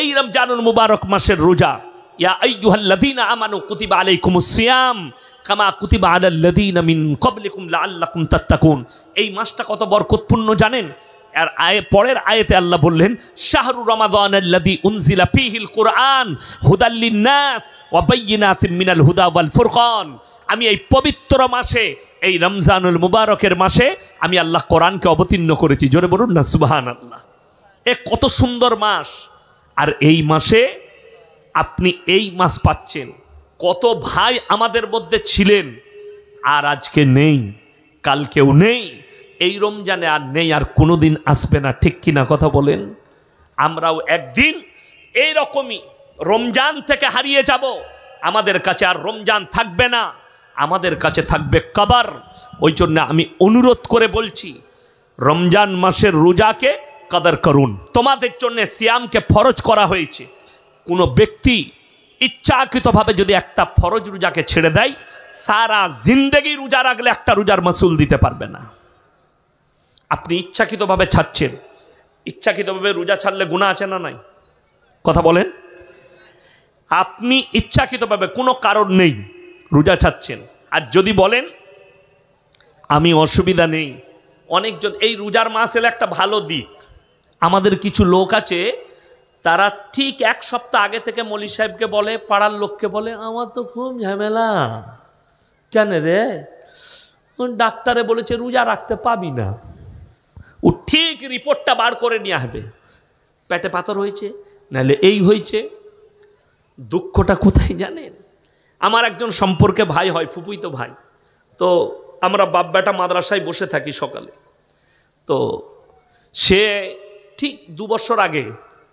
এই রমজানুল মুবারক মাসের রোজা, ইয়া আইয়ুহাল্লাযীনা আমানু কুতিবা আলাইকুমুস সিয়াম কামা কুতিবা আলাল্লাযীনা মিন ক্বাবলিকুম লাআল্লাকুম তাত্তাকুন। এই মাসটা কত বরকতপূর্ণ জানেন? আর পরের আয়াতে আল্লাহ বললেন, শাহরু রমাদানাল্লাযী উনজিলা ফীহিল কুরআন হুদাল লিন্নাস ওয়া বায়্যিনাতিম মিনাল হুদা ওয়াল ফুরকান। আমি এই পবিত্র মাসে, এই রমজানুল মুবারকের মাসে আমি আল্লাহ কোরআনকে অবতীর্ণ করেছি। জোরে বলুন না সুবহানাল্লাহ। এ কত সুন্দর মাস। আর এই মাসে আপনি এই মাস পাচ্ছেন। কত ভাই আমাদের মধ্যে ছিলেন আর আজকে নেই, কালকেও নেই, এই রমজানে আর নেই, আর কোনোদিন আসবে না। ঠিক কিনা কথা বলেন? আমরাও একদিন এইরকমই রমজান থেকে হারিয়ে যাব। আমাদের কাছে আর রমজান থাকবে না, আমাদের কাছে থাকবে কবর। ওই জন্য আমি অনুরোধ করে বলছি, রমজান মাসের রোজাকে কদর করুন। তোমাদের জন্য সিয়ামকে ফরজ করা হয়েছে। কোনো ব্যক্তি ইচ্ছাকৃতভাবে যদি একটা ফরজ রোজাকে ছেড়ে দেয়, সারা জিন্দেগি রোজা রাখলে একটা রোজার মাসুল দিতে পারবে না। আপনি ইচ্ছাকৃতভাবে ছাড়ছেন। ইচ্ছাকৃতভাবে রোজা ছাড়লে গুনাহ আছে না নাই? কথা বলেন। আপনি ইচ্ছাকৃতভাবে কোনো কারণ নেই রোজা ছাড়ছেন। আর যদি বলেন আমি অসুবিধা নেই, অনেকজন এই রোজার মাস এলে একটা ভালো দিক, আমাদের কিছু লোক আছে তারা ঠিক এক সপ্তাহ আগে থেকে মৌলী সাহেবকে বলে, পাড়ার লোককে বলে, আমার তো খুব ঝামেলা। কেন রে? ডাক্তারে বলেছে রোজা রাখতে পাবি না। ও ঠিক রিপোর্টটা বার করে নিয়ে আসবে, পেটে পাথর হয়েছে, নাহলে এই হয়েছে। দুঃখটা কোথায় জানেন? আমার একজন সম্পর্কে ভাই হয়, ফুপুই তো ভাই। তো আমরা বাপ বেটা মাদ্রাসায় বসে থাকি সকালে। তো সে ঠিক 2 বছর আগে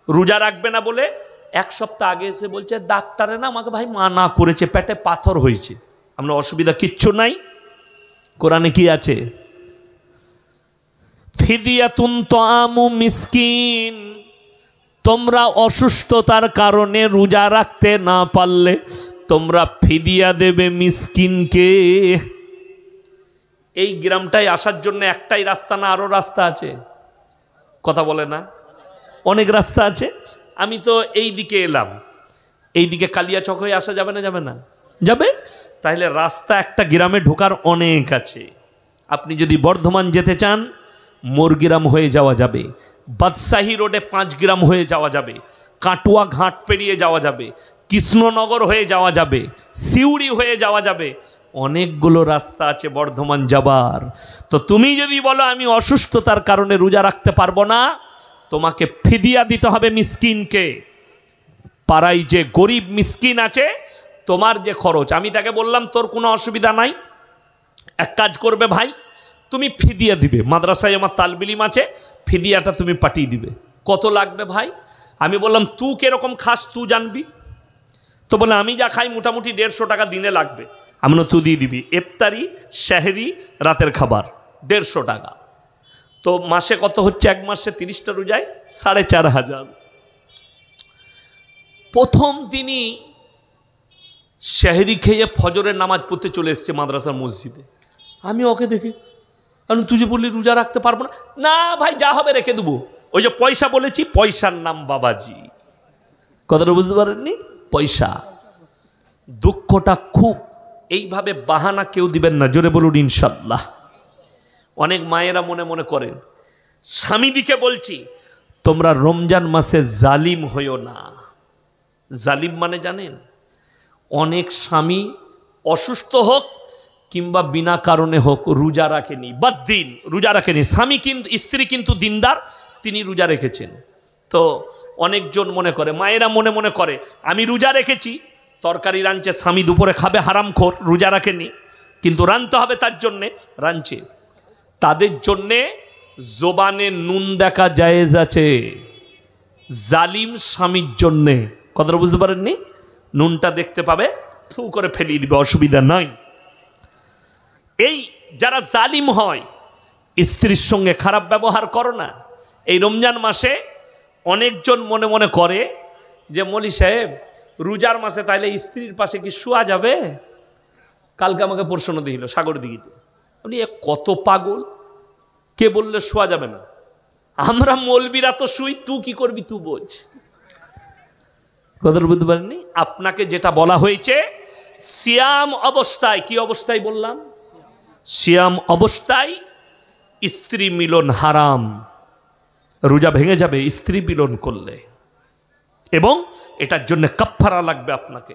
রোজা রাখবে না বলে এক সপ্তাহ আগে এসে বলছে, ডাক্তারে না আমাকে ভাই মানা করেছে, পেটে পাথর হয়েছে। আমরা অসুবিধা কিচ্ছু নাই, কোরআনে কি আছে? ফিদিয়াতুন তাআমু মিসকিন। তোমরা অসুস্থতার কারণে রোজা রাখতে না পারলে তোমরা ফিদিয়া দেবে মিসকিনকে। এই গ্রামটায় আসার জন্য একটাই রাস্তা না আরো রাস্তা আছে? কথা বলে না? অনেক রাস্তা আছে। আমি তো এই দিকে এলাম, এই দিকে কালিয়াচক হয়ে আসা যাবে না? যাবে না? যাবে। তাহলে রাস্তা একটা গ্রামে ঢোকার অনেক আছে। আপনি যদি বর্ধমান যেতে চান, মোরগ্রাম হয়ে যাওয়া যাবে, বাদশাহী রোডে 5 গ্রাম হয়ে যাওয়া যাবে, কাটুয়া ঘাট পেরিয়ে যাওয়া যাবে, কৃষ্ণনগর হয়ে যাওয়া যাবে, সিউড়ি হয়ে যাওয়া যাবে। অনেকগুলো রাস্তা আছে বর্ধমান যাবার। তো তুমি যদি বলো আমি অসুস্থতার কারণে রোজা রাখতে পারবো না, তোমাকে ফিদিয়া দিতে হবে মিসকিনকে। পাড়ায় যে গরিব মিসকিন আছে, তোমার যে খরচ, আমি তাকে বললাম তোর কোনো অসুবিধা নাই, এক কাজ করবে ভাই, তুমি ফিদিয়া দিবে। মাদ্রাসায় আমার তালবিলিম আছে, ফিদিয়াটা তুমি পাঠিয়ে দিবে। কত লাগবে ভাই? আমি বললাম তুই কিরকম খাস তুই জানবি। তো বলে আমি যা খাই মোটামুটি 150 টাকা দিনে লাগবে। আমি তুই দিয়ে দিবি, ইফতারি, সেহরি, রাতের খাবার 150 টাকা। তো মাসে কত হচ্ছে? এক মাসে 30টা রোজায় 4500। প্রথম দিনই সেহরি খেয়ে ফজরের নামাজ পড়তে চলে এসছে মাদ্রাসার মসজিদে। আমি ওকে দেখি, আমি তুই যে বললি রোজা রাখতে পারবো না। না ভাই যা হবে রেখে দেবো। ওই যে পয়সা বলেছি, পয়সার নাম বাবাজি। কথাটা বুঝতে পারেননি? পয়সা। দুঃখটা খুব। এইভাবে বাহানা কেউ দিবেন না, জোরে বলুন ইনশাল্লাহ। অনেক মায়েরা মনে মনে করেন, স্বামীদিকে বলছি তোমরা রমজান মাসে জালিম হইও না। জালিম মানে জানেন? অনেক স্বামী অসুস্থ হোক কিংবা বিনা কারণে হোক রোজা রাখেনি, বদ্দিন রোজা রাখেনি, স্বামী কিন্তু, স্ত্রী কিন্তু দিনদার, তিনি রোজা রেখেছেন। তো অনেকজন মনে করে, মায়েরা মনে মনে করে আমি রোজা রেখেছি, তরকারি রাঁধছে, স্বামী দুপুরে খাবে, হারামখোর, রোজা রাখেনি, কিন্তু রাঁধতে হবে তার জন্যে, রাঁধছে। তাদের জন্যে জবানে নুন দেখা জায়েজ আছে, জালিম স্বামীর জন্যে। কথাটা বুঝতে পারেননি? নুনটা দেখতে পাবে, ফু করে ফেলিয়ে দিবে, অসুবিধা নাই। এই যারা জালিম হয়, স্ত্রীর সঙ্গে খারাপ ব্যবহার করো না। এই রমজান মাসে অনেকজন মনে মনে করে যে মৌলী সাহেব রোজার মাসে তাইলে স্ত্রীর পাশে কি শোয়া যাবে? কালকে আমাকে প্রশ্ন দিল সাগর দিঘিতে। আপনি কত পাগল, কে বললে শোয়া যাবে না? আমরা মৌলবীরা তো শুই, তুই কি করবি তুই বোঝ। কথা বুঝতে পারেননি? আপনাকে যেটা বলা হয়েছে সিয়াম অবস্থায়, কি অবস্থায় বললাম? সিয়াম অবস্থায় স্ত্রী মিলন হারাম, রোজা ভেঙে যাবে স্ত্রী মিলন করলে, এবং এটার জন্য কাফফারা লাগবে। আপনাকে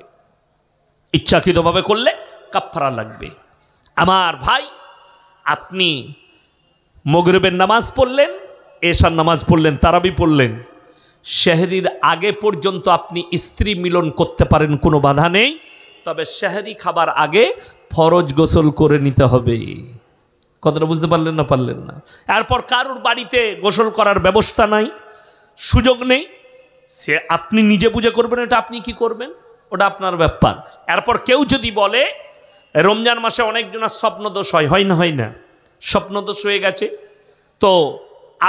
ইচ্ছাকৃতভাবে করলে কাফফারা লাগবে। আমার ভাই, আপনি মাগরিবের নামাজ পড়লেন, এশার নামাজ পড়লেন, তারাবি পড়লেন, সেহরির আগে পর্যন্ত আপনি স্ত্রী মিলন করতে পারেন, কোনো বাধা নেই। তবে সেহরি খাবার আগে ফরজ গোসল করে নিতে হবে। কথাটা বুঝতে পারলেন না? পারলেন না? এরপর কারুর বাড়িতে গোসল করার ব্যবস্থা নাই, সুযোগ নেই, সে আপনি নিজে বুঝে করবেন, এটা আপনি কি করবেন ওটা আপনার ব্যাপার। এরপর কেউ যদি বলে রমজান মাসে অনেকজনের স্বপ্নদোষ হয়, হয় না? হয় না? স্বপ্নদোষ হয়ে গেছে, তো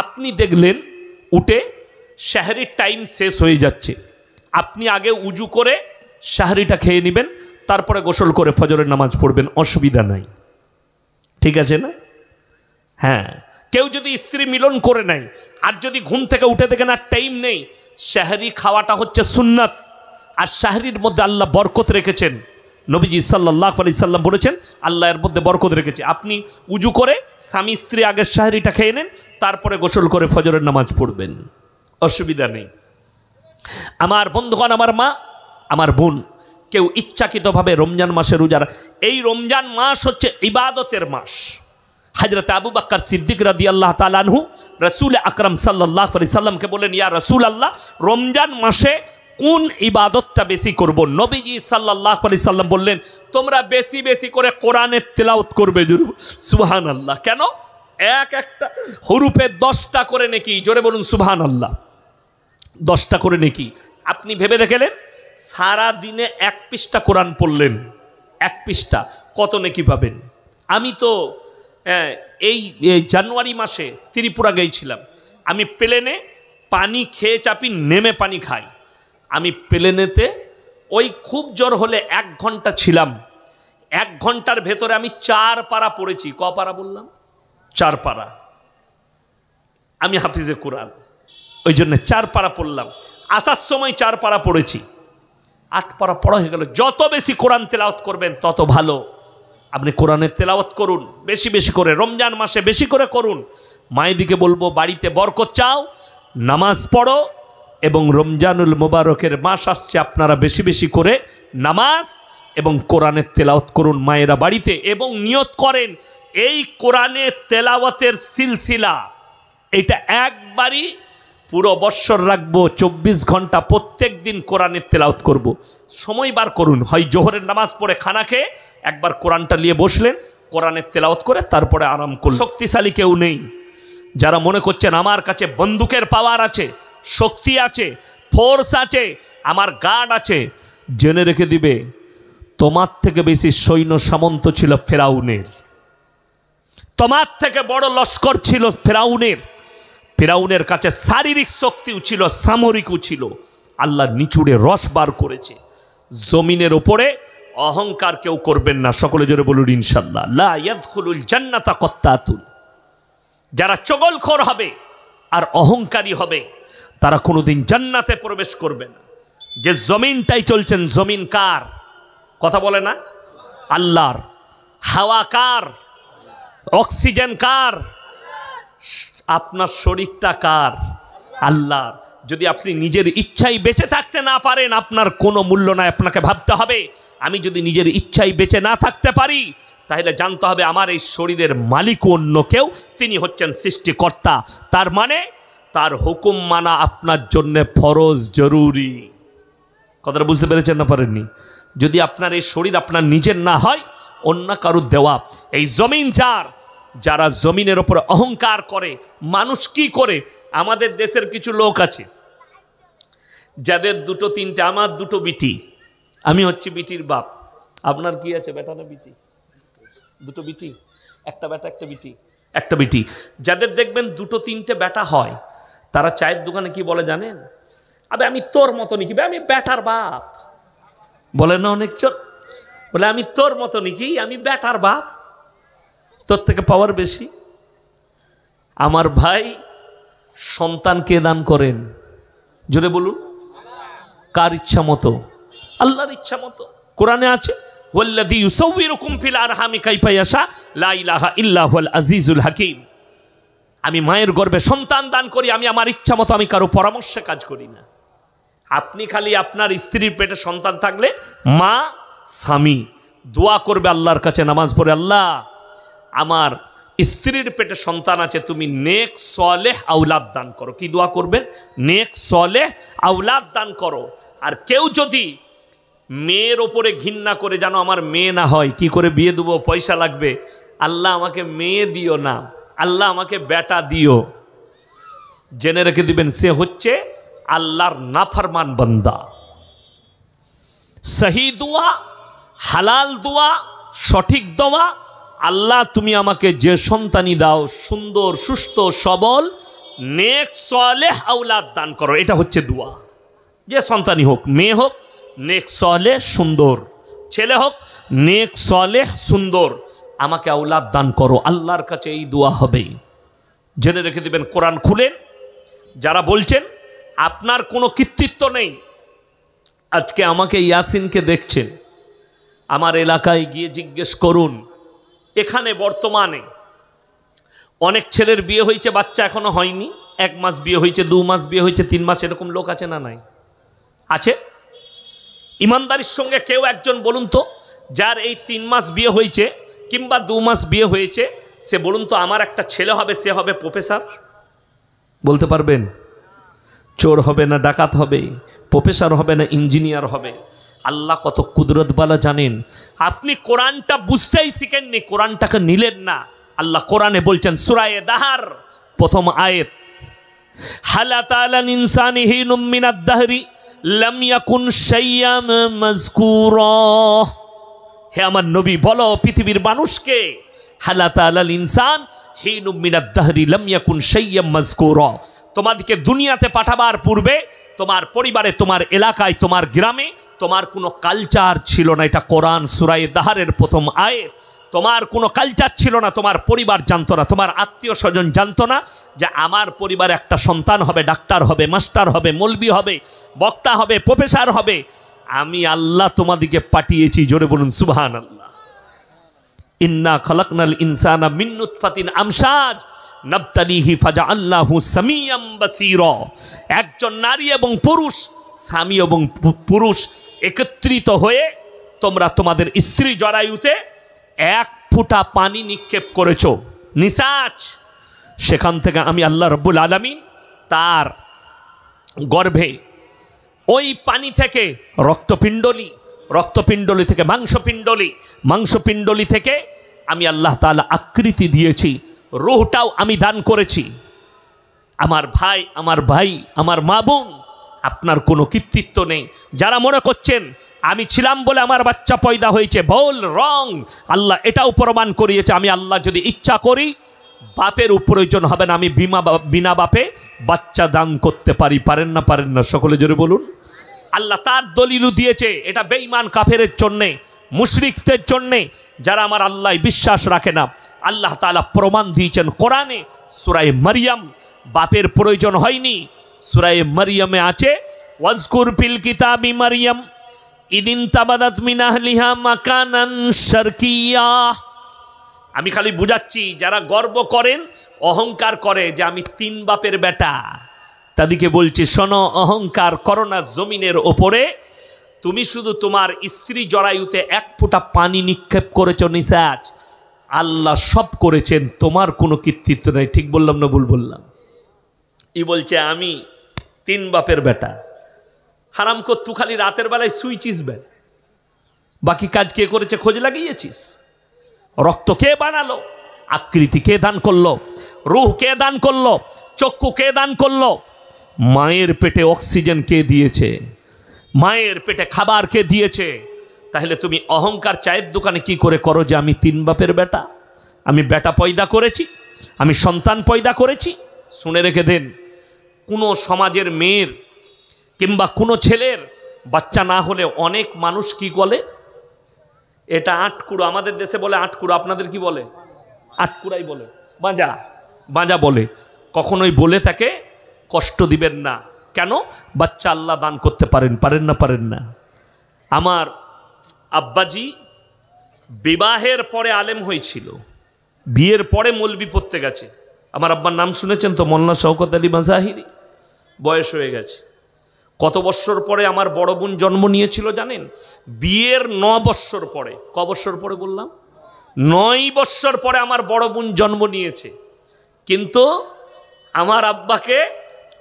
আপনি দেখলেন উঠে সেহরির টাইম শেষ হয়ে যাচ্ছে, আপনি আগে উজু করে সেহরিটা খেয়ে নেবেন, তারপরে গোসল করে ফজরের নামাজ পড়বেন, অসুবিধা নাই। ঠিক আছে না? হ্যাঁ, কেউ যদি স্ত্রী মিলন করে নেয়, আর যদি ঘুম থেকে উঠে দেখেন আর টাইম নেই, সেহরি খাওয়াটা হচ্ছে সুন্নাত, আর সেহরির মধ্যে আল্লাহ বরকত রেখেছেন। নবীজি সাল্লাল্লাহু আলাইহি সাল্লাম বলেছেন আল্লাহ এর মধ্যে বরকত রেখেছে। আপনি উজু করে স্বামী স্ত্রী আগে সেহরিটা খেয়ে নেন, তারপরে গোসল করে ফজরের নামাজ পড়বেন, অসুবিধা নেই। আমার বন্ধুগণ, আমার মা, আমার বোন, কেউ ইচ্ছাকৃতভাবে রমজান মাসে রোজা, এই রমজান মাস হচ্ছে ইবাদতের মাস। হযরত আবু বকর সিদ্দিক রাদিয়াল্লাহু তাআলা আনহু রাসূল আকরাম সাল্লাল্লাহু আলাইহি সাল্লামকে বলেন, ইয়া রাসূলুল্লাহ, রমজান মাসে কোন ইবাদতটা বেশি করব? নবীজি সাল্লাল্লাহু আলাইহি সাল্লাম বললেন, তোমরা বেশি বেশি করে কোরআনের তেলাওয়াত করবে। সুবহানাল্লাহ। কেন? এক একটা হরফে 10টা করে নেকি। জোরে বলুন সুবহানাল্লাহ। 10টা করে নেকি। আপনি ভেবে দেখলেন, সারা দিনে 1 পৃষ্ঠা কোরআন পড়লেন, 1 পৃষ্ঠা, কত নেকি পাবেন? আমি তো এই জানুয়ারি মাসে ত্রিপুরা গিয়েছিলাম, আমি প্লেনে পানি খেয়ে চাপি, নেমে পানি খাই। আমি প্লেনেতে ওই খুব জোর হলে 1 ঘন্টা ছিলাম, 1 ঘন্টার ভেতরে আমি 4 পারা পড়েছি। ক পারা বললাম? 4 পারা। আমি হাফিজে কোরআন, ওই জন্য 4 পারা পড়লাম। আসার সময় 4 পারা পড়েছি, 8 পারা পড়া হয়ে গেল। যত বেশি কোরআন তেলাওয়াত করবেন তত ভালো। আপনি কোরআনের তেলাওয়াত করুন বেশি বেশি করে, রমজান মাসে বেশি করে করুন। মায়েদিকে বলবো, বাড়িতে বরকত চাও, নামাজ পড়ো, এবং রমজানুল মুবারকের মাস আসছে, আপনারা বেশি বেশি করে নামাজ এবং কোরআনের তেলাওয়াত করুন মায়েরা বাড়িতে, এবং নিয়ত করেন এই কোরআনের তেলাওয়াতের সিলসিলা এটা একবারই পুরো বৎসর রাখবো, 24 ঘন্টা প্রত্যেক দিন কোরআনের তেলাওয়াত করব। সময় বার করুন, হয় জোহরের নামাজ পড়ে খানা খেয়ে একবার কোরআনটা নিয়ে বসলেন, কোরআনের তেলাওয়াত করে তারপরে আরাম করুন। শক্তিশালী কেউ নেই। যারা মনে করছেন আমার কাছে বন্দুকের পাওয়ার আছে, শক্তি আছে, ফোর্স আছে, আমার গার্ড আছে, জেনে রেখে দিবে, তোমার থেকে বেশি সৈন্য সামন্ত ছিল ফেরাউনের, তোমার থেকে বড় লস্কর ছিল ফেরাউনের। ফেরাউনের কাছে শারীরিক শক্তিও ছিল, সামরিকও ছিল। আল্লাহ নিচুড়ে রস বার করেছে। জমিনের ওপরে অহংকার কেউ করবেন না। সকলে জোরে বলুন ইনশাআল্লাহ। লা ইয়াদখুলুল জান্নাতা কত্তাতুন। যারা চগলখোর হবে আর অহংকারী হবে তারা কোনোদিন জান্নাতে প্রবেশ করবে না। যে জমিনটাই চলছেন, জমিন কার? কথা বলে না? আল্লাহর। হাওয়া কার? অক্সিজেন কার? আপনার শরীরটা কার? আল্লাহর। যদি আপনি নিজের ইচ্ছায় বেঁচে থাকতে না পারেন, আপনার কোনো মূল্য নাই। আপনাকে ভাবতে হবে, আমি যদি নিজের ইচ্ছায় বেঁচে না থাকতে পারি, তাহলে জানতে হবে আমার এই শরীরের মালিক অন্য কেউ, তিনি হচ্ছেন সৃষ্টিকর্তা। তার মানে তার হুকুম মানা আপনার জন্য ফরজ, জরুরি। কথাটা বুঝতে পেরেছেন না পারেননি? যদি আপনার এই শরীর আপনার নিজের না হয়, অন্য কারুর দেওয়া। এই জমিন যার, যারা জমিনের ওপর অহংকার করে, মানুষ কি করে? আমাদের দেশের কিছু লোক আছে যাদের 2-3টে, আমার 2টো বিটি, আমি হচ্ছি বিটির বাপ। আপনার কি আছে, বেটা না বিটি? 2টো বিটি, একটা বেটা একটা বিটি, একটা বিটি। যাদের দেখবেন 2-3টে বেটা হয়, তারা চায়ের দোকানে কি বলে জানেন? আবে আমি তোর মতনই কি, আমি বেটার বাপ। বলে না অনেকজন? বলে আমি তোর মতনই কি, আমি বেটার বাপ, তোর থেকে পাওয়ার বেশি। আমার ভাই, সন্তান কে দান করেন? জোরে বলুন। কার ইচ্ছা মতো? আল্লাহর ইচ্ছা মতো। কোরআনে আছে ওয়াল্লাযী ইউসাউবিরুকুম ফিল আরহামি কাইফা ইয়াশা লা ইলাহা ইল্লা হুয়াল আজিজুল হাকীম। আমি মায়ের গর্ভে সন্তান দান করি, আমি আমার ইচ্ছা মতো, আমি কারো পরামর্শে কাজ করি না। আপনি খালি আপনার স্ত্রীর পেটে সন্তান থাকলে মা স্বামী দোয়া করবে আল্লাহর কাছে, নামাজ পড়ে, আল্লাহ আমার স্ত্রীর পেটে সন্তান আছে, তুমি নেক সলেহ আওলাদ দান করো। কি দোয়া করবেন? নেক সলেহ আওলাদ দান করো। আর কেউ যদি মেয়ের ওপরে ঘৃণা করে, জানো আমার মেয়ে না হয়, কি করে বিয়ে দেবো, পয়সা লাগবে, আল্লাহ আমাকে মেয়ে দিও না, আল্লাহ আমাকে বেটা দিও, জেনে রেখে দিবেন সে হচ্ছে আল্লাহর নাফরমান বান্দা। সহি দোয়া, হালাল দোয়া, সঠিক দোয়া, আল্লাহ তুমি আমাকে যে সন্তানই দাও সুন্দর সুস্থ সবল নেক সালেহ আওলাদ দান করো, এটা হচ্ছে দোয়া। যে সন্তানই হোক, মেয়ে হোক নেক সালেহ সুন্দর, ছেলে হোক নেক সালেহ সুন্দর, আমাকে আওলাদ দান করো, আল্লাহর কাছে এই দোয়া হবে। জেনে রেখে দিবেন, কোরআন খুলেন। যারা বলছেন আপনার কোনো কৃতিত্ব নেই, আজকে আমাকে ইয়াসিনকে দেখছেন, আমার এলাকায় গিয়ে জিজ্ঞেস করুন, এখানে বর্তমানে অনেক ছেলের বিয়ে হয়েছে, বাচ্চা এখনো হয়নি, 1 মাস বিয়ে হয়েছে, 2 মাস বিয়ে হয়েছে, 3 মাস, এরকম লোক আছে না নাই? আছে। ইমানদারির সঙ্গে কেউ একজন বলুন তো, যার এই 3 মাস বিয়ে হয়েছে কিংবা 2 মাস বিয়ে হয়েছে, সে বলুন তো আমার একটা ছেলে হবে, সে হবে প্রফেসর? বলতে পারবেন? চোর হবে না ডাকাত হবে, প্রফেসর হবে না ইঞ্জিনিয়ার হবে। আল্লাহ কত কুদরতওয়ালা জানেন। আপনি কোরআনটা বুঝতেই শিখেননি, কোরআনটাকে নিলেন না। আল্লাহ কোরআনে বলছেন সূরা দাহর প্রথম আয়াত, হালাতা আলাল ইনসানি হিনুম মিনাদ দাহরি লাম ইয়াকুন শাইয়াম মাযকুরা। হে আমার নবী বলো পৃথিবীর মানুষকে, হালাতা আলাল ইনসান হিনুম মিনাদ দাহরি লাম ইয়াকুন শাইয়াম মাযকুরা। তোমাদেরকে দুনিয়াতে পাঠাবার পূর্বে তোমার পরিবারে, তোমার এলাকায়, তোমার গ্রামে তোমার কোনো কালচার ছিল না। এটা কোরআন সূরা দাহরের প্রথম আয়াত। তোমার কোনো কালচার ছিল না, তোমার পরিবার জানতো না, তোমার আত্মীয় স্বজন জানতো না যে আমার পরিবারে একটা সন্তান হবে, ডাক্তার হবে, মাস্টার হবে, মৌলবি হবে, বক্তা হবে, প্রফেসর হবে। আমি আল্লাহ তোমাদেরকে পাঠিয়েছি, জোরে বলুন সুবহানাল্লাহ। ইন্না খালাকনাল ইনসানা মিন নুতফাতিন আমশাজ নাবতালিহি ফাজআলনাহু সামিয়াম বাসীরা। একজন নারী এবং পুরুষ, স্বামী এবং পুরুষ একত্রিত হয়ে তোমরা তোমাদের স্ত্রী জরায়ুতে 1 ফোঁটা পানি নিক্ষেপ করেছো, নিসাজ। সেখান থেকে আমি আল্লাহ রাব্বুল আলামিন তার গর্ভে ওই পানি থেকে রক্তপিণ্ডলি, রক্তপিণ্ডলি থেকে মাংসপিণ্ডলি, মাংসপিণ্ডলি থেকে আমি আল্লাহ তাআলা আকৃতি দিয়েছি, রূহটাও আমি দান করেছি। আমার ভাই, আমার মা বোন, আপনার কোনো কৃতিত্ব নেই। যারা মনে করছেন আমি ছিলাম বলে আমার বাচ্চা পয়দা হয়েছে, ভুল, রং। আল্লাহ এটাও প্রমাণ করিয়েছে, আমি আল্লাহ যদি ইচ্ছা করি বাপের প্রয়োজন হবে না, আমি বিনা বাপে বাচ্চা দান করতে পারি। পারেন না? পারেন না? সকলে জোরে বলুন। আল্লাহ তার দলিলও দিয়েছে। এটা বেঈমান কাফেরের জন্যে, মুশরিকদের জন্যে, যারা আমার আল্লাহ বিশ্বাস রাখে না। আল্লাহ তাআলা প্রমাণ দিয়েছেন কোরআনে সূরা মারইয়াম, বাপের প্রয়োজন হয়নি। সূরা মারইয়ামে আছে ওয়াজকুর ফিল কিতাবি মারইয়াম ইদিন তাবাদাত মিন আহলিহা মাকানান শারকিয়া। আমি খালি বুঝাচ্ছি, যারা গর্ব করেন, অহংকার করে যে আমি 3 বাপের বেটা, তাদেরকে বলছি শোনো, অহংকার করো না জমিনের ওপরে। তুমি শুধু তোমার স্ত্রী জরায়ুতে 1 ফোঁটা পানি নিক্ষেপ করেছো, নিসাজ। আল্লাহ সব করেছেন, তোমার কোনো কৃতিত্ব নেই। ঠিক বললাম না ভুল বললাম? ই বলছে আমি 3 বাপের বেটা। হারাম কর, তুই খালি রাতের বেলায় শুইছিস, বাকি কাজ কে করেছে খোঁজ লাগিয়েছিস? রক্ত কে বানালো? আকৃতি কে দান করলো? রূহ কে দান করলো? চক্ষু কে দান করলো? মায়ের পেটে অক্সিজেন কে দিয়েছে? মায়ের পেটে খাবার কে দিয়েছে? তাহলে তুমি অহংকার চায়ের দোকানে কি করে করো যে আমি 3 বাপের বেটা, আমি বেটা পয়দা করেছি, আমি সন্তান পয়দা করেছি? শুনে রেখে দেন, কোনো সমাজের মেয়ের কিংবা কোনো ছেলের বাচ্চা না হলে অনেক মানুষ কি বলে, এটা আটকুড়ো। আমাদের দেশে বলে আটকুড়ো, আপনাদের কি বলে? আটকুড়াই বলে, বাঁজা, বাঁজা বলে। কখনোই বলে তাকে কষ্ট দিবেন না। কেন? বাচ্চা আল্লাহ দান করতে পারেন, পারেন না? পারেন না। আমার আব্বাজি বিবাহের পরে আলেম হয়েছিল, বিয়ের পরে মৌলবি পড়তে গেছে। আমার আব্বার নাম শুনেছেন তো, মোল্লা শওকত আলী মাজাহিরি। বয়স হয়ে গেছে। কত বৎসর পরে আমার বড় বোন জন্ম নিয়েছিল জানেন? বিয়ের 9 বৎসর পরে। ক বৎসর পরে বললাম? 9 বৎসর পরে আমার বড় বোন জন্ম নিয়েছে। কিন্তু আমার আব্বাকে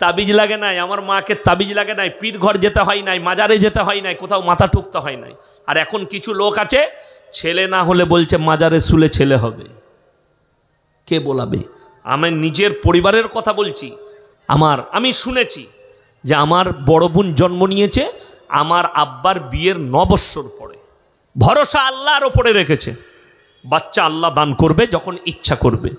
তাবিজ লাগে নাই, আমার মাকে তাবিজ লাগে নাই, পীর ঘর যেতে হয় নাই, মাজারে যেতে হয় নাই, কোথাও মাথা ঠুকতে হয় নাই। আর এখন কিছু লোক আছে, ছেলে না হলে বলছে মাজারে শুলে ছেলে হবে। কে বলাবে? আমি নিজের পরিবারের কথা বলছি। আমি শুনেছি যে আমার বড় বোন জন্ম নিয়েছে আমার আব্বার বিয়ের 9 বৎসর পরে। ভরসা আল্লাহর ওপরে রেখেছে, বাচ্চা আল্লাহ দান করবে যখন ইচ্ছা করবে।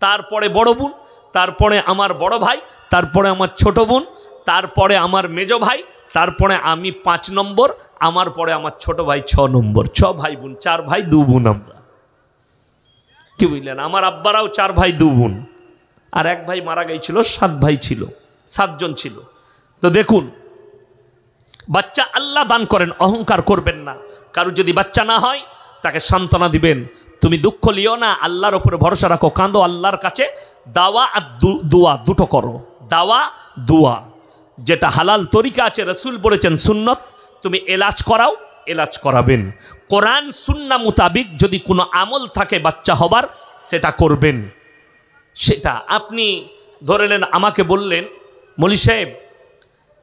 তারপরে বড় বোন, তারপরে আমার বড় ভাই, তারপরে আমার ছোট বোন, তারপরে আমার মেজ ভাই, তারপরে আমি 5 নম্বর, আমার পরে আমার ছোট ভাই 6 নম্বর। 6 ভাই বোন, 4 ভাই 2 বোন আমরা। কি বুঝলেন? আমার আব্বারাও 4 ভাই 2 বোন, আর 1 ভাই মারা গিয়েছিল, 7 ভাই ছিল, 7 জন ছিল। তো দেখুন, বাচ্চা আল্লাহ দান করেন, অহংকার করবেন না। কারো যদি বাচ্চা না হয় তাকে সান্ত্বনা দিবেন, তুমি দুঃখ লিও না, আল্লাহর উপরে ভরসা রাখো, কাঁদো আল্লাহর কাছে। দাওয়া আর দোয়া দুটো করো। দাওয়া, দোয়া, যেটা হালাল তরিকা আছে, রসুল বলেছেন সুন্নত, তুমি এলাজ করাও, এলাজ করাবেন। কোরআন সুন্নাহ মোতাবিক যদি কোনো আমল থাকে বাচ্চা হবার, সেটা করবেন। সেটা আপনি ধরে নেন, আমাকে বললেন মৌলী সাহেব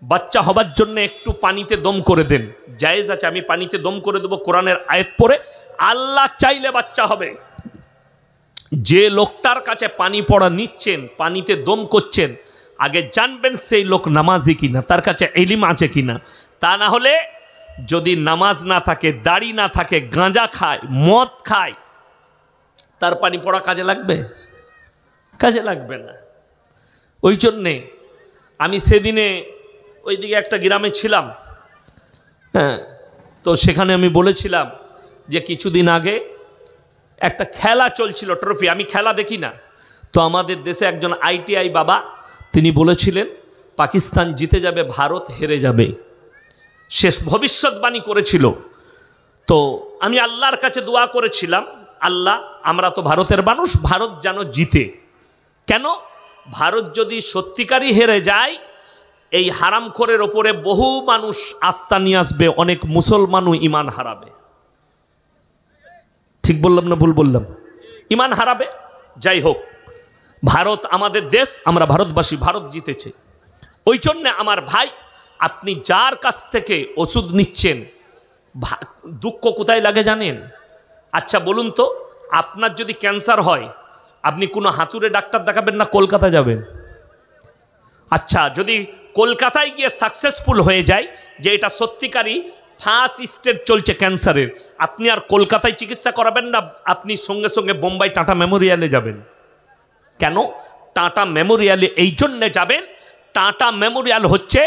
বাচ্চা হবার জন্য একটু পানিতে দম করে দেন, জায়েজ আছে, আমি পানিতে দম করে দেবো কোরআনের আয়াত পড়ে, আল্লাহ চাইলে বাচ্চা হবে। যে লোকটার কাছে পানি পড়া নিচ্ছেন, পানিতে দম করছেন, আগে জানবেন সেই লোক নামাজি কিনা, তার কাছে ইলম আছে কিনা। তা না হলে যদি নামাজ না থাকে, দাড়ি না থাকে, গাঁজা খায়, মদ খায়, তার পানি পড়া কাজে লাগবে? কাজে লাগবে না। ওই জন্যে আমি সেদিনে ওইদিকে একটা গ্রামে ছিলাম, হ্যাঁ, তো সেখানে আমি বলেছিলাম যে কিছুদিন আগে একটা খেলা চলছিল, ট্রফি। আমি খেলা দেখি না, তো আমাদের দেশে একজন ITI বাবা, তিনি বলেছিলেন পাকিস্তান জিতে যাবে, ভারত হেরে যাবে, শেষ ভবিষ্যৎবাণী করেছিল। তো আমি আল্লাহর কাছে দোয়া করেছিলাম, আল্লাহ, আমরা তো ভারতের মানুষ, ভারত যেন জিতে। কেন? ভারত যদি সত্যিকারই হেরে যায়, এই হারামখোরের ওপরে বহু মানুষ আস্থা নিয়ে আসবে, অনেক মুসলমানও ইমান হারাবে। ঠিক বললাম না ভুল বললাম? ইমান হারাবে। যাই হোক, ভারত আমাদের দেশ, আমরা ভারতবাসী, ভারত জিতেছে। ওই জন্যে আমার ভাই, আপনি যার কাছ থেকে ওষুধ নিচ্ছেন, দুঃখ কোথায় লাগে জানেন? আচ্ছা বলুন তো, আপনার যদি ক্যান্সার হয়, আপনি কোনো হাতুড়ে ডাক্তার দেখাবেন না কলকাতা যাবেন? আচ্ছা, যদি কলকাতায় গিয়ে সাকসেসফুল হয়ে যায় যে এটা সত্যিকারই ফার্স্ট স্টেজ চলছে ক্যান্সারের, আপনি আর কলকাতায় চিকিৎসা করাবেন না, আপনি সঙ্গে সঙ্গে বোম্বাই টাটা মেমোরিয়ালে যাবেন। কেন টাটা মেমোরিয়ালে এই জন্যে যাবেন? টাটা মেমোরিয়াল হচ্ছে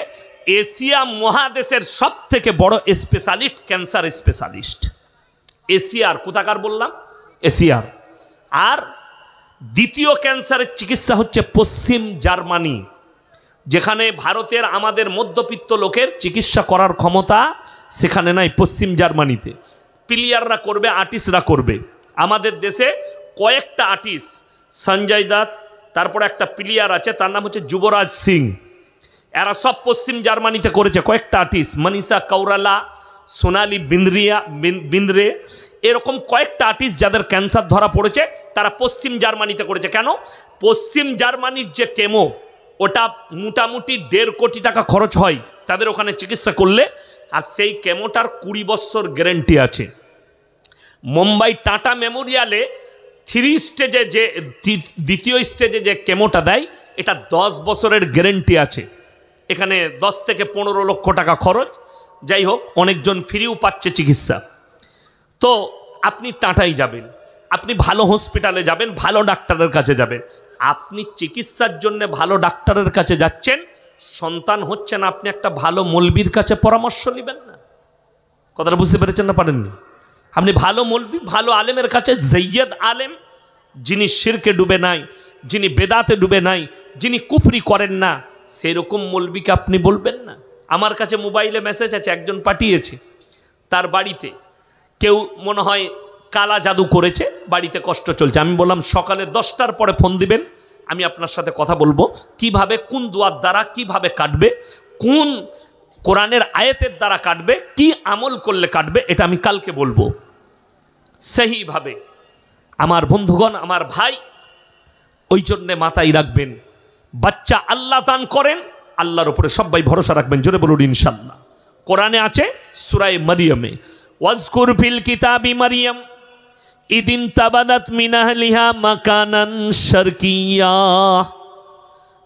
এশিয়া মহাদেশের সব থেকে বড় স্পেশালিস্ট, ক্যান্সার স্পেশালিস্ট। এশিয়ার, কোথাকার বললাম? এশিয়ার। আর দ্বিতীয় ক্যান্সারের চিকিৎসা হচ্ছে পশ্চিম জার্মানি, যেখানে ভারতের আমাদের মধ্যবিত্ত লোকের চিকিৎসা করার ক্ষমতা সেখানে নাই, পশ্চিম জার্মানিতে। প্লেয়াররা করবে, আর্টিস্টরা করবে। আমাদের দেশে কয়েকটা আর্টিস্ট, সঞ্জয় দত্ত, তারপরে একটা প্লেয়ার আছে তার নাম হচ্ছে যুবরাজ সিং, এরা সব পশ্চিম জার্মানিতে করেছে। কয়েকটা আর্টিস্ট, মনীষা কৌরালা, সোনালি বিন্দ্রে, এরকম কয়েকটা আর্টিস্ট যাদের ক্যান্সার ধরা পড়েছে, তারা পশ্চিম জার্মানিতে করেছে। কেন? পশ্চিম জার্মানির যে কেমো, ওটা মোটামুটি 1.5 কোটি টাকা খরচ হয় তাদের ওখানে চিকিৎসা করলে, আর সেই কেমোটার 20 বছর গ্যারেন্টি আছে। মুম্বাই টাটা মেমোরিয়ালে 3 স্টেজে যে দ্বিতীয় স্টেজে যে কেমোটা দেয়, এটা 10 বছরের গ্যারেন্টি আছে। এখানে 10 থেকে 15 লক্ষ টাকা খরচ। যাই হোক, অনেকজন ফ্রিও পাচ্ছে চিকিৎসা। তো আপনি টাটাই যাবেন, আপনি ভালো হসপিটালে যাবেন, ভালো ডাক্তারের কাছে যাবেন। আপনি চিকিৎসার জন্য ভালো ডাক্তারের কাছে যাচ্ছেন, সন্তান হচ্ছে না, আপনি একটা ভালো মৌলবীর কাছে পরামর্শ নেবেন না। কথাটা বুঝতে পেরেছেন না পারেননি? আপনি ভালো মৌলবী, ভালো আলেমের কাছে, সৈয়দ আলেম, যিনি শিরকে ডুবে নাই, যিনি বেদাতে ডুবে নাই, যিনি কুফরি করেন না, সেরকম মৌলবীকে আপনি বলবেন না? আমার কাছে মোবাইলে মেসেজ আছে, একজন পাঠিয়েছে তার বাড়িতে কেউ মনে হয় কালা জাদু করেছে, বাড়িতে কষ্ট চলছে। আমি বললাম সকালে 10টার পরে ফোন দিবেন, আমি আপনার সাথে কথা বলবো কিভাবে, কোন দোয়ার দ্বারা কিভাবে কাটবে, কোন কোরআনের আয়াতের দ্বারা কাটবে, কি আমল করলে কাটবে, এটা আমি কালকে বলবো সেইভাবে। আমার বন্ধুগণ, আমার ভাই, ওই জন্যে মাথায় রাখবেন, বাচ্চা আল্লাহ দান করেন, আল্লাহর উপরে সবাই ভরসা রাখবেন। জোরে বলুন ইনশাল্লাহ। কোরআনে আছে সূরা মারিয়ামে, ওয়াজকুর ফিল কিতাবি মারিয়াম ইদিন তাবাদাত মিন আহলিহা মাকানান শারকিয়া।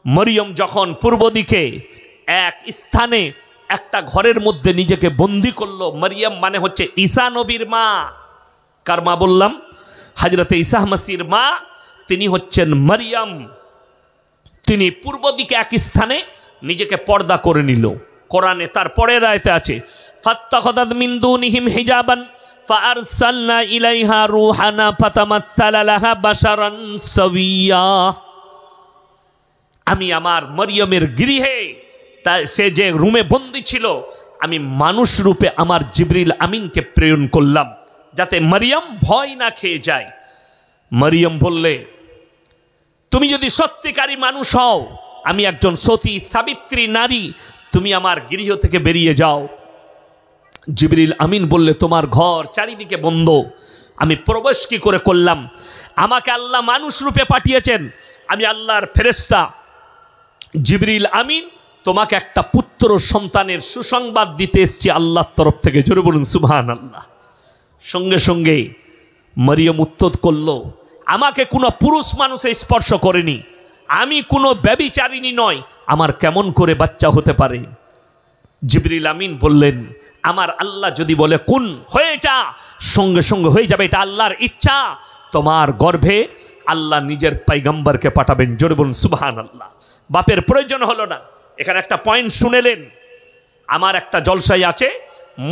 মরিয়ম যখন পূর্ব দিকে এক স্থানে একটা ঘরের মধ্যে নিজেকে বন্দি করলো। মরিয়ম মানে হচ্ছে ঈসা নবীর মা। কার মা বললাম? হযরতে ঈসা মসির মা, তিনি হচ্ছেন মরিয়ম। তিনি পূর্ব দিকে এক স্থানে নিজেকে পর্দা করে নিল। কোরআনে তার পরের আয়াতে আছে, ফাত্তাখাযাত মিন দুনিহিম হিজাবান ফাআরসালনা ইলাইহা রূহানা ফাতামাসসালা লাহা বাশারান সাওয়িয়া। আমি আমার মরিয়মের গৃহে, সে যে রুমে বন্দি ছিল, আমি মানুষ রূপে আমার জিবরিল আমিনকে প্রেরণ করলাম যাতে মরিয়ম ভয় না খেয়ে যায়। মরিয়ম বললে, তুমি যদি সত্যিকারী মানুষ হও, আমি একজন সতী সাবিত্রী নারী, তুমি আমার গৃহ থেকে বেরিয়ে যাও। জিবরিল আমিন বললে, তোমার ঘর চারিদিকে বন্ধ, আমি প্রবেশ কি করে করলাম? আমাকে আল্লাহ মানুষ রূপে পাঠিয়েছেন, আমি আল্লাহর ফেরেশতা জিবরিল আমিন, তোমাকে একটা পুত্র সন্তানের সুসংবাদ দিতে এসেছি আল্লাহর তরফ থেকে। জোরে বলুন সুবহানাল্লাহ। সঙ্গে সঙ্গে মরিয়ম উত্তর করল, আমাকে কোনো পুরুষ মানুষে স্পর্শ করেনি, আমি কোনো ব্যভিচারিণী নয়, আমার কেমন করে বাচ্চা হতে পারে? জিবরিল আমিন বললেন, আমার আল্লাহ যদি বলে কুন, হয়ে যা, সঙ্গে সঙ্গে হয়ে যাবে, এটা আল্লাহর ইচ্ছা। তোমার গর্ভে আল্লাহ নিজের পয়গম্বরকে পাঠাবেন। জোরে বলুন সুবহানাল্লাহ। বাপের প্রয়োজন হলো না। এখানে একটা পয়েন্ট শুনেলেন, আমার একটা জলসাই আছে,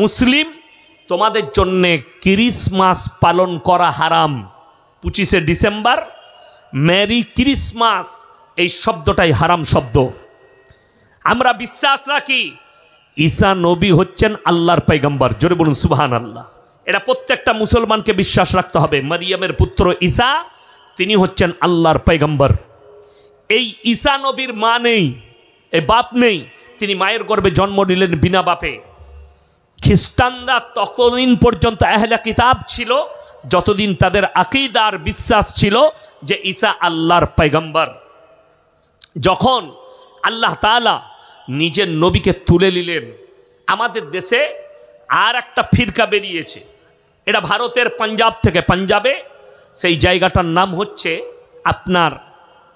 মুসলিম তোমাদের জন্যে ক্রিসমাস পালন করা হারাম। 25শে ডিসেম্বর, মেরি ক্রিসমাস, এই শব্দটাই হারাম শব্দ। আমরা বিশ্বাস রাখি ঈসা নবী হচ্ছেন আল্লাহর পয়গম্বর। জোরে বলুন সুবহানাল্লাহ। এটা প্রত্যেকটা মুসলমানকে বিশ্বাস রাখতে হবে। মারিয়ামের পুত্র ঈসা, তিনি হচ্ছেন আল্লাহর পয়গম্বর। এই ঈসা নবীর মা নেই, এই বাপ নেই, তিনি মায়ের গর্ভে জন্ম নিলেন বিনা বাপে। খ্রিস্টানরা ততদিন পর্যন্ত আহলে কিতাব ছিল যতদিন তাদের আকীদার বিশ্বাস ছিল যে ঈসা আল্লাহর পয়গম্বর। যখন আল্লাহ তাআলা নিজের নবীকে তুলে নিলেন, আমাদের দেশে আর একটা ফিরকা বেরিয়েছে। এটা ভারতের পাঞ্জাব থেকে, পাঞ্জাবে সেই জায়গাটার নাম হচ্ছে আপনার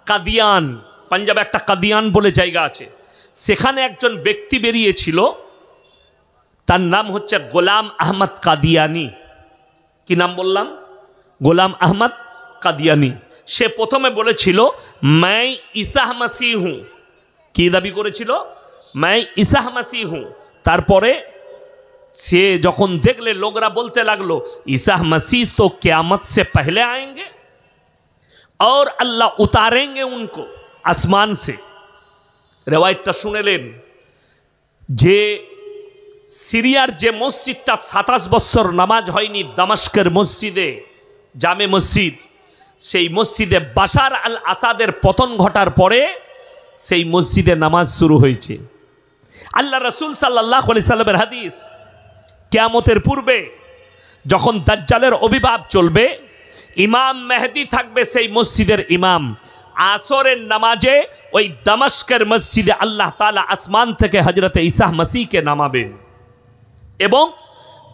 কাদিয়ান। পাঞ্জাবে একটা কাদিয়ান বলে জায়গা আছে, সেখানে একজন ব্যক্তি বেরিয়েছিল, তার নাম হচ্ছে গোলাম আহমদ কাদিয়ানি। কি নাম বললাম? গোলাম আহমদ কাদিয়ানি। সে প্রথমে বলেছিল मैं ঈসা মসিহ হুঁ। কি দাবি করেছিল? मैं ঈসা মসিহ হুঁ। তারপরে সে যখন দেখলে লোকরা বলতে লাগলো ঈসা मसीह तो क़यामत से पहले आएंगे और अल्लाह उतारेंगे उनको आसमान से। রেওয়ায়েতটা শুনেলেন যে সিরিয়ার যে মসজিদটা 27 বছর নামাজ হয়নি, দামাস্কের মসজিদে, জামে মসজিদ, সেই মসজিদে বাশার আল আসাদের পতন ঘটার পরে সেই মসজিদে নামাজ শুরু হয়েছে। আল্লাহ রাসূল সাল্লাল্লাহু আলাইহি সাল্লামের হাদিস, কিয়ামতের পূর্বে যখন দাজ্জালের আবির্ভাব চলবে, ইমাম মেহেদী থাকবে সেই মসজিদের ইমাম। আসরের নামাজে ওই দামাস্কের মসজিদে আল্লাহ তাআলা আসমান থেকে হযরতে ঈসা মসিহকে নামাবেন এবং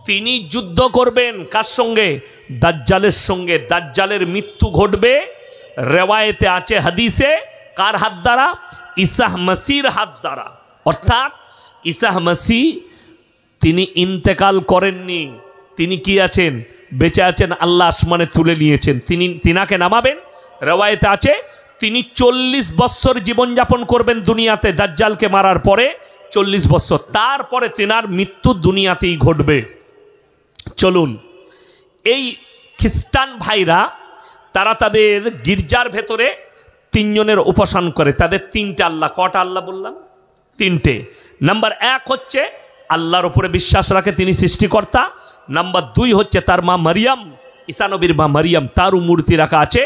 তিনি যুদ্ধ করবেন কার সঙ্গে? দাজ্জালের সঙ্গে। দাজ্জালের মৃত্যু ঘটবে, রেওয়ায়েতে আছে হাদিসে, কার হাত দ্বারা? ঈসা মসিহর হাত দ্বারা। অর্থাৎ ঈসা মসিহ তিনি ইন্তেকাল করেননি, তিনি কি আছেন? বেঁচে আছেন, আল্লাহ আসমানে তুলে নিয়েছেন। তিনাকে নামাবেন। রেওয়ায়েতে আছে তিনি 40 বছর জীবনযাপন করবেন দুনিয়াতে, দাজ্জালকে মারার পরে 40 বছর, তারপরে তিনার মৃত্যু দুনিয়াতেই ঘটবে। চলুন, এই খ্রিস্টান ভাইরা তারা তাদের গির্জার ভেতরে তিনজনের উপাসনা করে, তাদের তিনটে আল্লাহ। কটা আল্লাহ বললাম? তিনটে। নাম্বার 1 হচ্ছে আল্লাহর উপরে বিশ্বাস রাখে, তিনি সৃষ্টিকর্তা। নাম্বার 2 হচ্ছে তার মা মারিয়াম, ঈসা নবীর মা মারিয়াম, তারও মূর্তি রাখা আছে।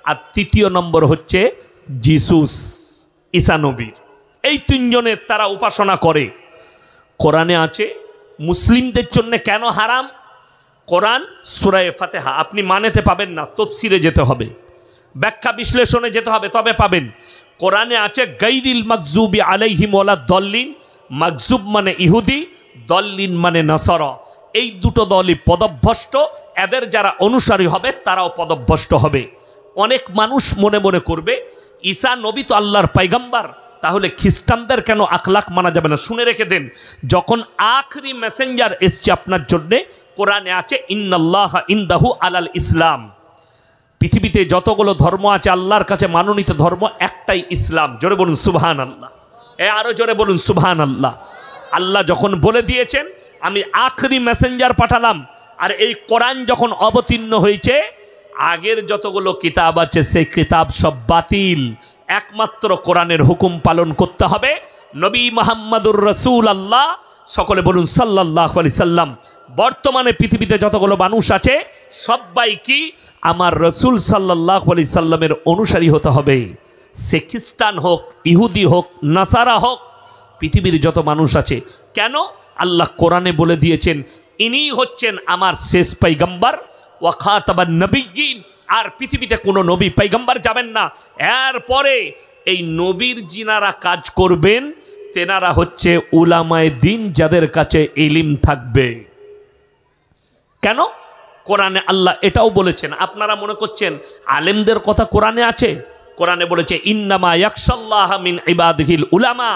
আর তৃতীয় নম্বর হচ্ছে জিসুস, ঈসা নবীর। এই তিনজনের তারা উপাসনা করে। কোরআনে আছে মুসলিমদের জন্য কেন হারাম। কোরআন সূরা ফাতিহা আপনি মানেতে পাবেন না, তাফসীরে যেতে হবে, ব্যাখ্যা বিশ্লেষণে যেতে হবে, তবে পাবেন। কোরআনে আছে গায়রিল মাগজুবি আলাইহিম ওয়ালাদ দল্লিন। মাগজুব মানে ইহুদি, দল্লিন মানে নাসারা। এই দুটো দলই পদভ্রষ্ট, এদের যারা অনুসারী হবে তারাও পদভ্রষ্ট হবে। অনেক মানুষ মনে মনে করবে ঈসা নবী তো আল্লাহর পয়গম্বর, তাহলে খ্রিস্টানদের কেন আখলাক মানা যাবে না? শুনে রেখে দেন, যখন আখরি মেসেঞ্জার এসছে আপনার জন্যে, কোরআনে আছে ইন্নাল্লাহা ইনদাহু আলাল ইসলাম। পৃথিবীতে যতগুলো ধর্ম আছে আল্লাহর কাছে মানোনীত ধর্ম একটাই ইসলাম। জোরে বলুন সুবহানাল্লাহ। আরো জোরে বলুন সুবহানাল্লাহ। আল্লাহ যখন বলে দিয়েছেন আমি আখরি মেসেঞ্জার পাঠালাম, আর এই কোরআন যখন অবতীর্ণ হয়েছে, আগের যতগুলো কিতাব আছে সেই কিতাব সব বাতিল। একমাত্র কোরআনের হুকুম পালন করতে হবে। নবী মুহাম্মদুর রাসূলুল্লাহ, সকলে বলুন সাল্লাল্লাহু আলাইহি সাল্লাম। বর্তমানে পৃথিবীতে যতগুলো মানুষ আছে সবাই কি আমার রসুল সাল্লাল্লাহু আলাইহি সাল্লামের অনুসারী হতে হবে। সে খ্রিস্টান হোক, ইহুদি হোক, নাসারা হোক, পৃথিবীর যত মানুষ আছে। কেন? আল্লাহ কোরআনে বলে দিয়েছেন ইনি হচ্ছেন আমার শেষ পয়গম্বর ওয়া খাতাবান নবিয়্যিন। আর পৃথিবীতে কোনো নবী পয়গম্বর যাবেন না। এরপরে এই নবীর যিনারা কাজ করবেন তেনারা হচ্ছে উলামায়ে দ্বীন, যাদের কাছে ইলম থাকবে। কেন? কোরআনে আল্লাহ এটাও বলেছেন। আপনারা মনে করছেন আলেমদের কথা কোরআনে আছে? কোরআনে বলেছে ইন্নামা ইয়াখশাল্লাহা মিন ইবাদিহিল উলামা।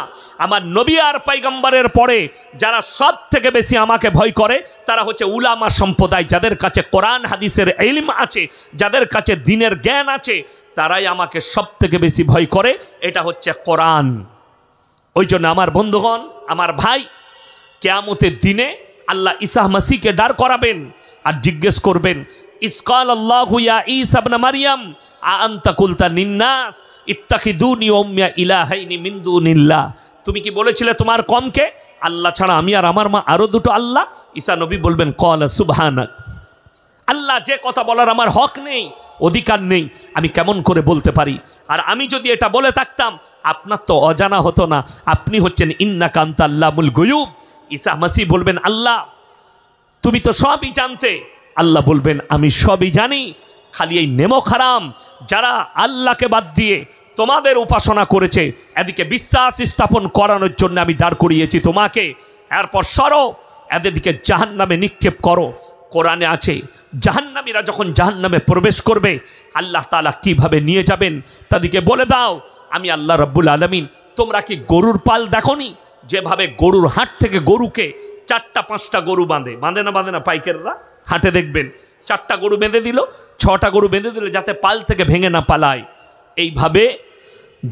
আমার নবী আর পয়গম্বরের পরে যারা সব থেকে বেশি আমাকে ভয় করে তারা হচ্ছে উলামা সম্প্রদায়, যাদের কাছে কোরআন হাদিসের ইলম আছে, যাদের কাছে দ্বীনের জ্ঞান আছে, তারাই আমাকে সব থেকে বেশি ভয় করে। এটা হচ্ছে কোরআন। ওই জন্য আমার বন্ধুগণ, আমার ভাই, কিয়ামতের দিনে আল্লাহ ঈসা মাসিহকে দাঁড় করাবেন আর জিজ্ঞেস করবেন ইসকাল আল্লাহু ইয়া ঈসা ইবনে মারইয়াম আনতা কুলতা লিন্নাস ইত্তাখিদুনি ওয়া উম্মিয়া ইলাহাইনি মিন দুনিল্লাহ। তুমি কি বলেছিলে তোমার কমকে আল্লাহ ছাড়া আমি আর আমার মা আরো দুটো আল্লাহ? ঈসা নবী বলবেন ক্বালা সুবহানাক, আল্লাহ যে কথা বলার আমার হক নেই, অধিকার নেই, আমি কেমন করে বলতে পারি? আর আমি যদি এটা বলে থাকতাম আপনার তো অজানা হতো না, আপনি হচ্ছেন ইন্নাকা আনতা আল্লামুল গুয়ুব। ঈসা মাসিহ বলবেন আল্লাহ তুমি তো সবই জানতে। আল্লাহ বলবেন আমি সবই জানি, খালি এই নেমক হারাম যারা আল্লাহকে বাদ দিয়ে তোমাদের উপাসনা করেছে, এদিকে বিশ্বাস স্থাপন করানোর জন্য আমি দাঁড় করিয়েছি তোমাকে। এরপর সরো, এদেরকে জাহান্নামে নিক্ষেপ করো। কোরআনে আছে জাহান্নামীরা যখন জাহান্নামে প্রবেশ করবে আল্লাহ তাআলা কিভাবে নিয়ে যাবেন তাদেরকে বলে দাও আমি আল্লাহ রাব্বুল আলামিন। তোমরা কি গরুর পাল দেখোনি? যেভাবে গরুর হাট থেকে গরুকে 4টা 5টা গরু বাঁধে না পাইকাররা হাটে দেখবেন 4টা গরু বেঁধে দিল, 6টা গরু বেঁধে দিল যাতে পাল থেকে ভেঙে না পালায়। এইভাবে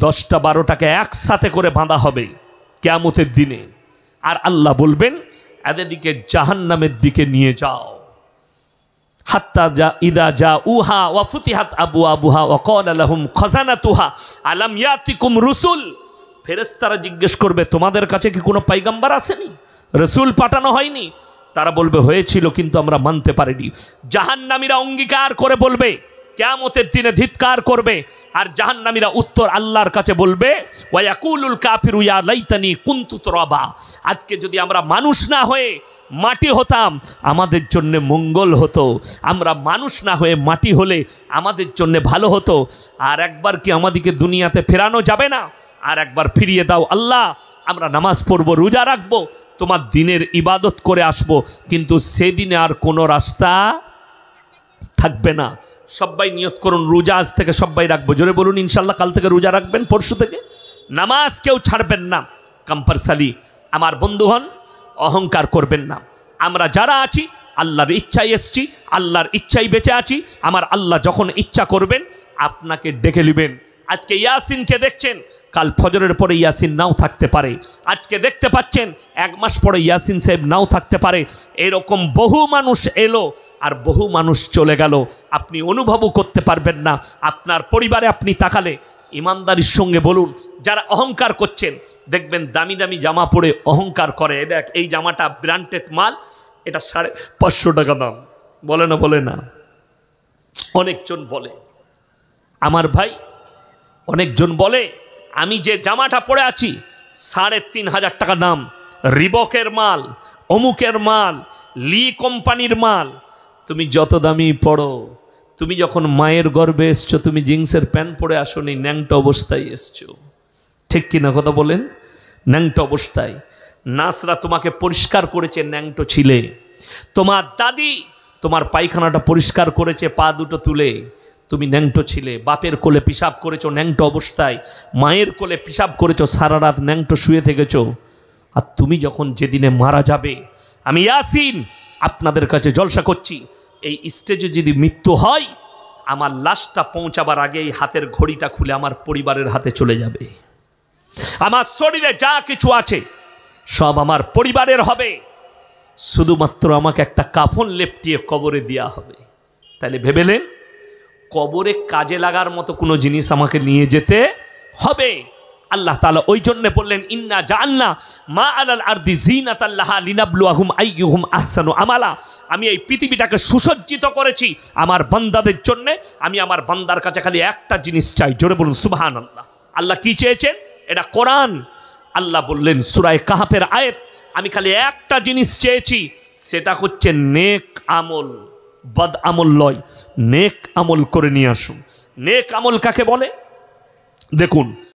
10টা 12টাকে একসাথে করে বাঁধা হবে কিয়ামতের দিনে। আর আল্লাহ বলবেন এদেরকে জাহান্নামের দিকে নিয়ে যাও। হাত্তা যা ইদা যা উহা ওয়া ফুতিহাত আবওয়াবুহা ওয়া ক্বালা লাহুম খাযানাতুহা আলাম ইয়াতিকুম রুসুল। ফেরেশতারা জিজ্ঞেস করবে তোমাদের কাছে কি কোনো পয়গম্বর আসেনি, রসুল পাঠানো হয়নি? তারা বলবে হয়েছিল কিন্তু আমরা মানতে পারিনি। জাহান্নামীরা অঙ্গীকার করে বলবে, কিয়ামতের দিনে ধিক্কার করবে। আর জাহান্নামীরা উত্তর আল্লাহর কাছে বলবে ওয়া ইয়াকুলুল কাফিরু ইয়া লাইতানি কুনতু তুরাবা। আজকে যদি আমরা মানুষ না হয়ে মাটি হতাম আমাদের জন্য মঙ্গল হতো, আমরা মানুষ না হয়ে মাটি হলে আমাদের জন্য ভালো হতো। আর একবার কি আমাদেরকে দুনিয়াতে ফেরানো যাবে না? আর একবার ফিরিয়ে দাও আল্লাহ, আমরা নামাজ পড়ব, রোজা রাখবো, তোমার দিনের ইবাদত করে আসব, কিন্তু সেদিনে আর কোনো রাস্তা থাকবে না। সবাই নিয়ত করুন রোজা আজ থেকে সবাই রাখবো। জোরে বলুন ইনশাল্লাহ কাল থেকে রোজা রাখবেন, পরশু থেকে নামাজ কেউ ছাড়বেন না, কম্পালসারি। আমার বন্ধু হন, অহংকার করবেন না। আমরা যারা আছি আল্লাহর ইচ্ছায় এসছি, আল্লাহর ইচ্ছায় বেঁচে আছি। আমার আল্লাহ যখন ইচ্ছা করবেন আপনাকে ডেকে নেবেন। আজকে ইয়াসিনকে দেখছেন, কাল ফজরের পরে ইয়াসিন নাও থাকতে পারে। আজকে দেখতে পাচ্ছেন 1 মাস পরে ইয়াসিন সাহেব নাও থাকতে পারে। এরকম বহু মানুষ এলো আর বহু মানুষ চলে গেল, আপনি অনুভবও করতে পারবেন না। আপনার পরিবারে আপনি তাকালে ইমানদারির সঙ্গে বলুন, যারা অহংকার করছেন দেখবেন দামি দামি জামা পরে অহংকার করে, দেখ এই জামাটা ব্র্যান্ডেড মাল, এটা 550 টাকা দাম, বলে না বলে না? অনেকজন বলে আমার ভাই, অনেকজন বলে আমি যে জামাটা পরে আছি 3,500 টাকা দাম, রিবকের মাল, অমুকের মাল, লি কোম্পানির মাল। তুমি যত দামি পড়ো, তুমি যখন মায়ের গর্ভে এসছো তুমি জিন্সের প্যান্ট পরে আসোনি, ন্যাংটা অবস্থায় এসছো, ঠিক কিনা কথা বলেন? ন্যাংটা অবস্থায়। নার্সরা তোমাকে পরিষ্কার করেছে, ন্যাংটো ছিলে। তোমার দাদি তোমার পায়খানাটা পরিষ্কার করেছে পা দুটো তুলে, তুমি ন্যাংটো ছিলে। বাপের কোলে পিশাব করেছো ন্যাংটো অবস্থায়, মায়ের কোলে পিশাব করেছো, সারা রাত ন্যাংটো শুয়ে থেকেছো। আর তুমি যখন যেদিনে মারা যাবে, আমি ইয়াসিন আপনাদের কাছে জলসা করছি, এই স্টেজে যদি মৃত্যু হয়, আমার লাশটা পৌঁছাবার আগে এই হাতের ঘড়িটা খুলে আমার পরিবারের হাতে চলে যাবে। আমার শরীরে যা কিছু আছে সব আমার পরিবারের হবে, শুধুমাত্র আমাকে একটা কাফন লেপটিয়ে কবরে দেওয়া হবে। তাহলে ভেবেলেন কবরে কাজে লাগার মতো কোনো জিনিস আমাকে নিয়ে যেতে হবে। আল্লাহ তাআলা ওই জন্য বললেন, ইন্না জাআলনা মা আলাল আরদি জিনাতাল লাহা লিনাবলুয়াহুম আইয়ুহুম আহসানু আমালা। আমি এই পৃথিবীটাকে সুসজ্জিত করেছি আমার বান্দাদের জন্য। আমি আমার বান্দার কাছে খালি একটা জিনিস চাই, জোরে বলুন সুবহানাল্লাহ। আল্লাহ কি চেয়েছেন? এটা কোরআন। আল্লাহ বললেন সূরা কাহফের আয়াত, আমি খালি একটা জিনিস চেয়েছি, সেটা হচ্ছে নেক আমল, বদ আমল লয়, নেক আমল করে নিয়ে আসুন। নেক আমল কাকে বলে? দেখুন,